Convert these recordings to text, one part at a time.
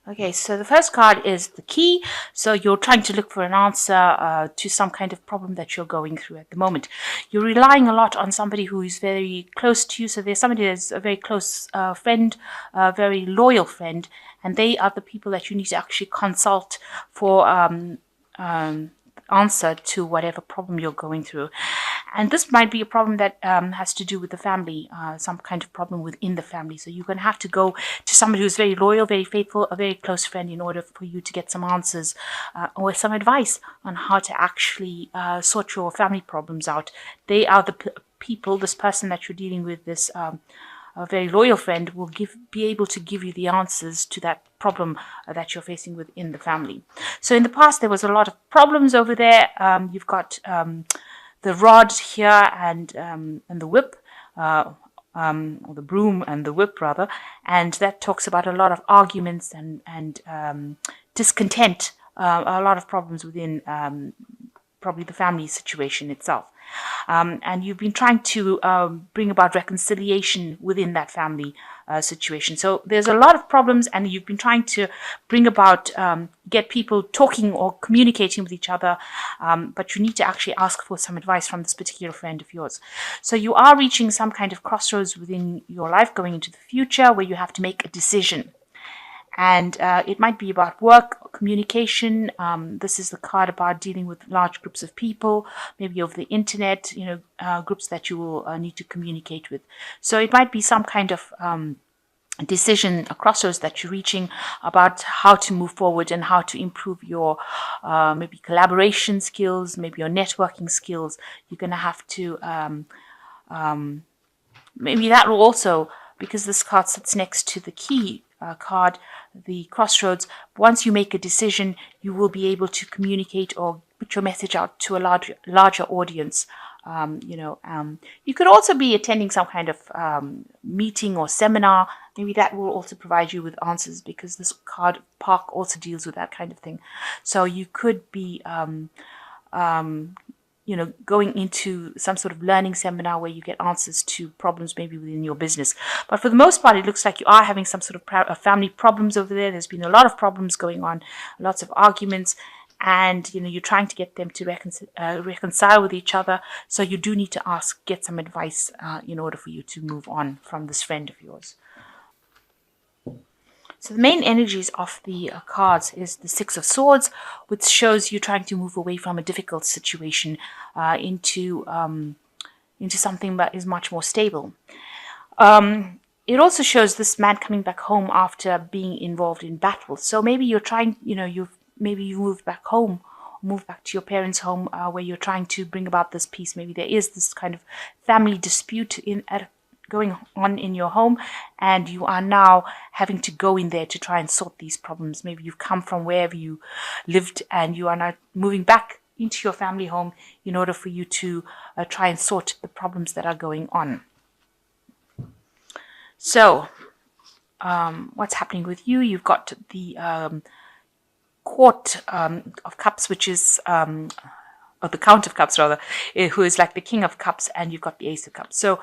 Okay, so the first card is the key. So you're trying to look for an answer to some kind of problem that you're going through at the moment. You're relying a lot on somebody who is very close to you. So there's somebody that's a very close friend, a very loyal friend, and they are the people that you need to actually consult for answer to whatever problem you're going through. And this might be a problem that has to do with the family, some kind of problem within the family. So you're going to have to go to somebody who's very loyal, very faithful, a very close friend in order for you to get some answers or some advice on how to actually sort your family problems out. They are the people, this person that you're dealing with, this a very loyal friend will be able to give you the answers to that problem that you're facing within the family. So in the past, there was a lot of problems over there. You've got the rod here and the whip, or the broom and the whip rather, and that talks about a lot of arguments and discontent, a lot of problems within probably the family situation itself. And you've been trying to bring about reconciliation within that family situation. So there's a lot of problems, and you've been trying to bring about, get people talking or communicating with each other, but you need to actually ask for some advice from this particular friend of yours. So you are reaching some kind of crossroads within your life going into the future where you have to make a decision. And it might be about work, communication. This is the card about dealing with large groups of people, maybe over the internet, groups that you will need to communicate with. So it might be some kind of decision, a crossroads that you're reaching about how to move forward and how to improve your maybe collaboration skills, maybe your networking skills. You're going to have to, maybe that will also, because this card sits next to the key card, the crossroads, once you make a decision, you will be able to communicate or put your message out to a larger audience. You could also be attending some kind of meeting or seminar. Maybe that will also provide you with answers, because this card park also deals with that kind of thing. So you could be going into some sort of learning seminar where you get answers to problems maybe within your business. But for the most part, it looks like you are having some sort of family problems over there. There's been a lot of problems going on, lots of arguments, and you're trying to get them to reconcile with each other. So you do need to get some advice in order for you to move on from this friend of yours. So the main energies of the cards is the Six of Swords, which shows you trying to move away from a difficult situation into something that is much more stable. It also shows this man coming back home after being involved in battle. So maybe you're trying, you moved back home, moved back to your parents' home, where you're trying to bring about this peace. Maybe there is this kind of family dispute going on in your home, and you are now having to go in there to try and sort these problems. Maybe you've come from wherever you lived and you are now moving back into your family home in order for you to try and sort the problems that are going on. So what's happening with you? You've got the Court of Cups, which is or the Count of Cups rather, who is like the King of Cups, and you've got the Ace of Cups. So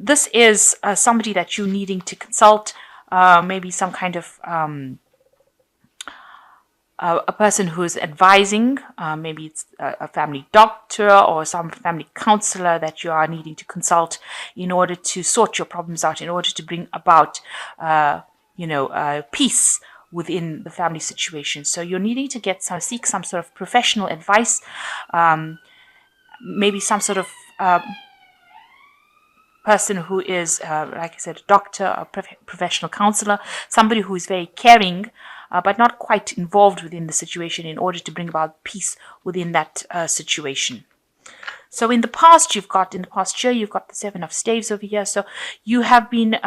this is somebody that you're needing to consult, maybe some kind of a person who is advising, maybe it's a family doctor or some family counselor that you are needing to consult in order to sort your problems out, in order to bring about, peace within the family situation. So you're needing to seek some sort of professional advice, maybe some sort of person who is, like I said, a doctor, a professional counselor, somebody who is very caring, but not quite involved within the situation, in order to bring about peace within that situation. So in the past year, you've got the Seven of Staves over here. So you have been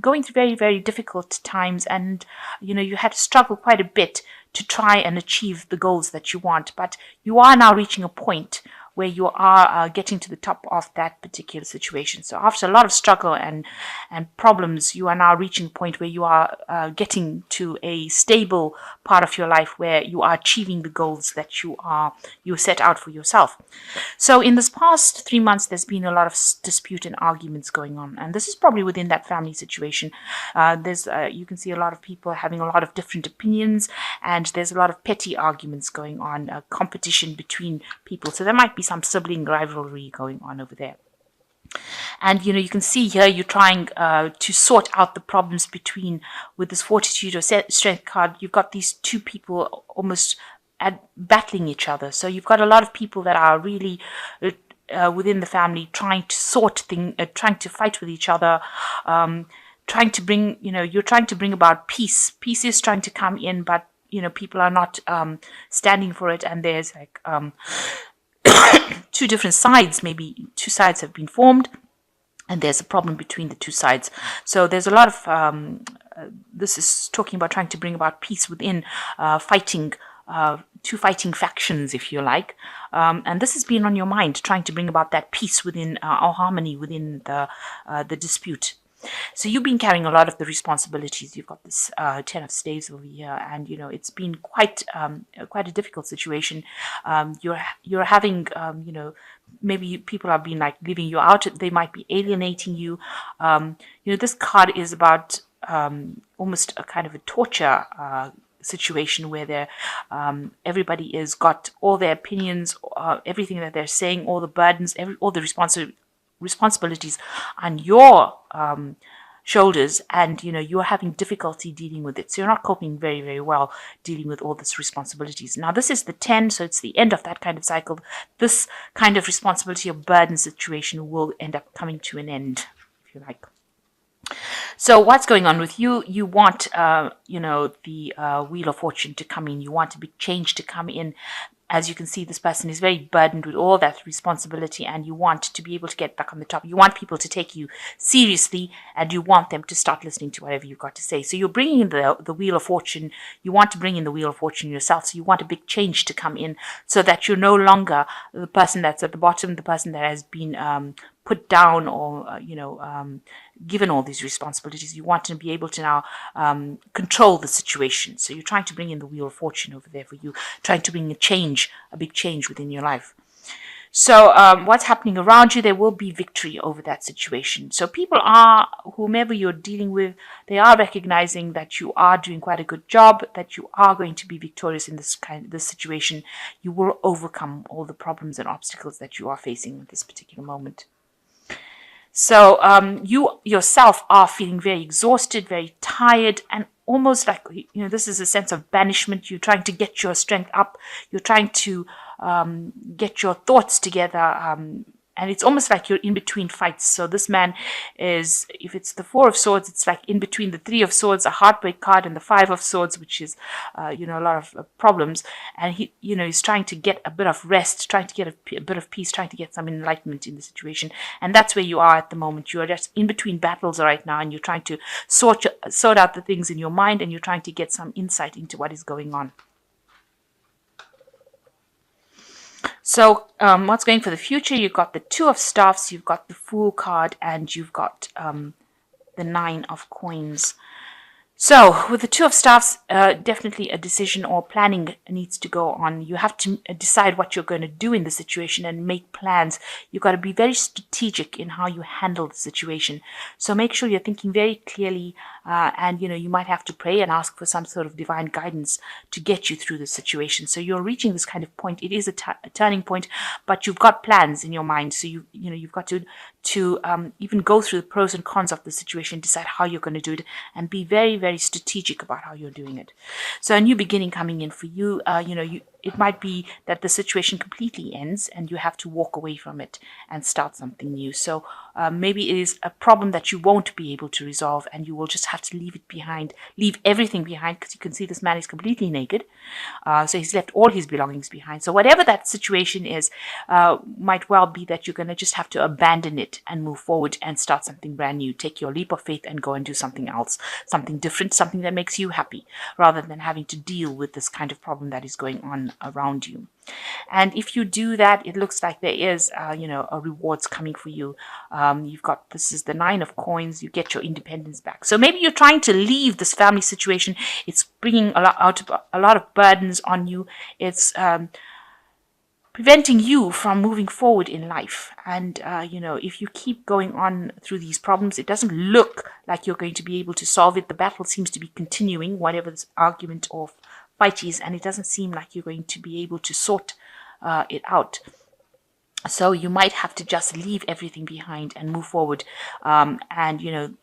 going through very, very difficult times, and you had to struggle quite a bit to try and achieve the goals that you want. But you are now reaching a point where you are getting to the top of that particular situation. So after a lot of struggle and problems, you are now reaching a point where you are getting to a stable part of your life where you are achieving the goals that you set out for yourself. So in this past 3 months, there's been a lot of dispute and arguments going on, and this is probably within that family situation. There's you can see a lot of people having a lot of different opinions, and there's a lot of petty arguments going on, competition between people. So there might be some sibling rivalry going on over there. And you can see here you're trying to sort out the problems between, with this fortitude or strength card, you've got these two people almost battling each other. So you've got a lot of people that are really within the family trying to trying to fight with each other, trying to bring, you're trying to bring about peace. Peace is trying to come in, but people are not standing for it, and there's like two different sides, maybe two sides have been formed, and there's a problem between the two sides. So there's a lot of this is talking about trying to bring about peace within two fighting factions, if you like, and this has been on your mind, trying to bring about that peace within or harmony within the dispute. So you've been carrying a lot of the responsibilities. You've got this 10 of staves over here, and it's been quite a difficult situation. You're having maybe people have been like leaving you out. They might be alienating you. This card is about almost a kind of a torture situation where everybody is got all their opinions, everything that they're saying, all the burdens, all the responsibilities on your shoulders, and you're having difficulty dealing with it. So you're not coping very, very well dealing with all these responsibilities. Now this is the 10, so it's the end of that kind of cycle. This kind of responsibility or burden situation will end up coming to an end, if you like. So what's going on with you? You want, the Wheel of Fortune to come in. You want a big change to come in. As you can see, this person is very burdened with all that responsibility, and you want to be able to get back on the top. You want people to take you seriously, and you want them to start listening to whatever you've got to say. So you're bringing in the Wheel of Fortune. You want to bring in the Wheel of Fortune yourself. So you want a big change to come in, so that you're no longer the person that's at the bottom, the person that has been put down or given all these responsibilities. You want to be able to now control the situation. So you're trying to bring in the Wheel of Fortune over there for you, trying to bring a big change within your life. So what's happening around you, there will be victory over that situation. So people are, whomever you're dealing with, they are recognizing that you are doing quite a good job, that you are going to be victorious in this situation. You will overcome all the problems and obstacles that you are facing at this particular moment. So you yourself are feeling very exhausted, very tired, and almost like, this is a sense of banishment. You're trying to get your strength up. You're trying to get your thoughts together. And it's almost like you're in between fights. So this man is, if it's the Four of Swords, it's like in between the Three of Swords, a heartbreak card, and the Five of Swords, which is, a lot of problems. And he's trying to get a bit of rest, trying to get a bit of peace, trying to get some enlightenment in the situation. And that's where you are at the moment. You are just in between battles right now, and you're trying to sort out the things in your mind, and you're trying to get some insight into what is going on. So what's going for the future? You've got the Two of Staffs, you've got the Fool card, and you've got the Nine of Coins. So with the Two of Staffs, definitely a decision or planning needs to go on. You have to decide what you're going to do in the situation and make plans. You've got to be very strategic in how you handle the situation. So make sure you're thinking very clearly, and you might have to pray and ask for some sort of divine guidance to get you through the situation. So you're reaching this kind of point. It is a turning point, but you've got plans in your mind. So you've got to even go through the pros and cons of the situation, decide how you're going to do it, and be very, very strategic about how you're doing it. So a new beginning coming in for you. It might be that the situation completely ends and you have to walk away from it and start something new. So maybe it is a problem that you won't be able to resolve, and you will just have to leave it behind, leave everything behind, because you can see this man is completely naked. So he's left all his belongings behind. So whatever that situation is, might well be that you're going to just have to abandon it and move forward and start something brand new. Take your leap of faith and go and do something else, something different, something that makes you happy, rather than having to deal with this kind of problem that is going on around you. And if you do that, it looks like there is, a rewards coming for you. This is the 9 of Coins. You get your independence back. So maybe you're trying to leave this family situation. It's bringing a lot of burdens on you. It's preventing you from moving forward in life. And, if you keep going on through these problems, it doesn't look like you're going to be able to solve it. The battle seems to be continuing, whatever this argument or fight is, and it doesn't seem like you're going to be able to sort it out. So you might have to just leave everything behind and move forward, and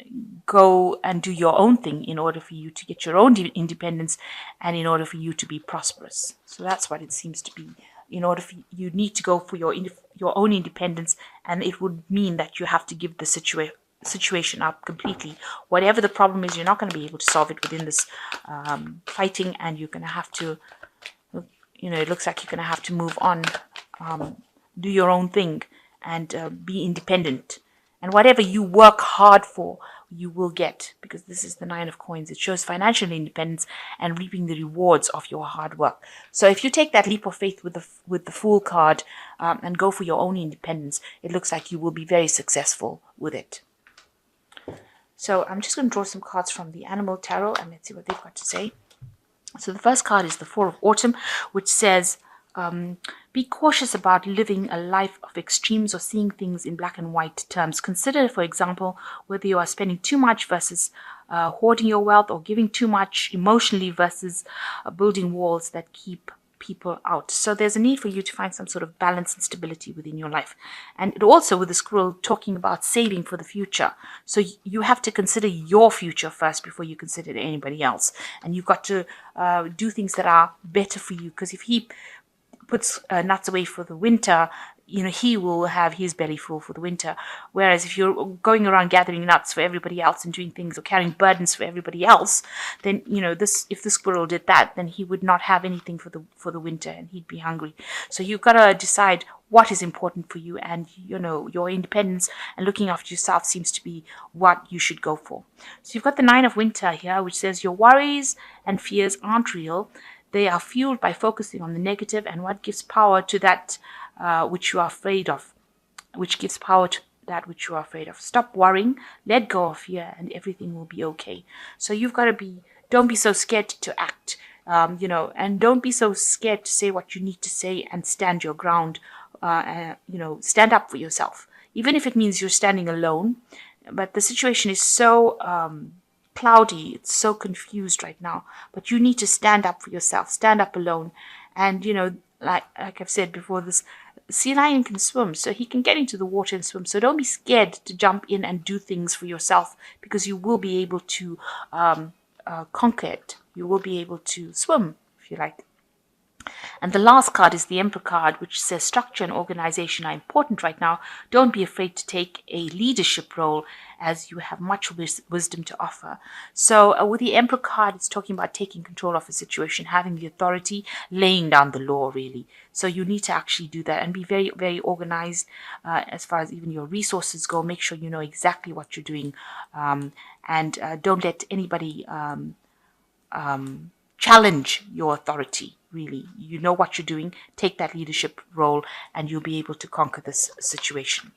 go and do your own thing in order for you to get your own independence and in order for you to be prosperous. So that's what it seems to be. In order for you need to go for your own independence, and it would mean that you have to give the situation up completely. Whatever the problem is, you're not going to be able to solve it within this fighting, and you're going to have to, it looks like you're going to have to move on, do your own thing, and be independent. And whatever you work hard for, you will get, because this is the 9 of Coins. It shows financial independence and reaping the rewards of your hard work. So if you take that leap of faith with the Fool card and go for your own independence, it looks like you will be very successful with it. So I'm just going to draw some cards from the Animal Tarot, and let's see what they've got to say. So the first card is the Four of Autumn, which says, be cautious about living a life of extremes or seeing things in black and white terms. Consider, for example, whether you are spending too much versus hoarding your wealth, or giving too much emotionally versus building walls that keep people out. So there's a need for you to find some sort of balance and stability within your life. And it also, with the squirrel, talking about saving for the future. So you have to consider your future first before you consider anybody else. And you've got to do things that are better for you, because if he puts nuts away for the winter, he will have his belly full for the winter. Whereas if you're going around gathering nuts for everybody else and doing things or carrying burdens for everybody else, then if the squirrel did that, then he would not have anything for the winter, and he'd be hungry. So you've got to decide what is important for you, and your independence and looking after yourself seems to be what you should go for. So you've got the 9 of Winter here, which says your worries and fears aren't real. They are fueled by focusing on the negative and what gives power to that which you are afraid of. Stop worrying, let go of fear, and everything will be okay. So you've got to don't be so scared to act, and don't be so scared to say what you need to say, and stand your ground, stand up for yourself. Even if it means you're standing alone, but the situation is so cloudy, it's so confused right now, but you need to stand up for yourself, stand up alone. And like I've said before, this sea lion can swim, so he can get into the water and swim. So don't be scared to jump in and do things for yourself, because you will be able to conquer it. You will be able to swim, if you like. And the last card is the Emperor card, which says structure and organization are important right now. Don't be afraid to take a leadership role, as you have much wisdom to offer. So with the Emperor card, it's talking about taking control of a situation, having the authority, laying down the law, really. So you need to actually do that and be very, very organized as far as even your resources go. Make sure you know exactly what you're doing, and don't let anybody challenge your authority. Really, you know what you're doing, take that leadership role, and you'll be able to conquer this situation.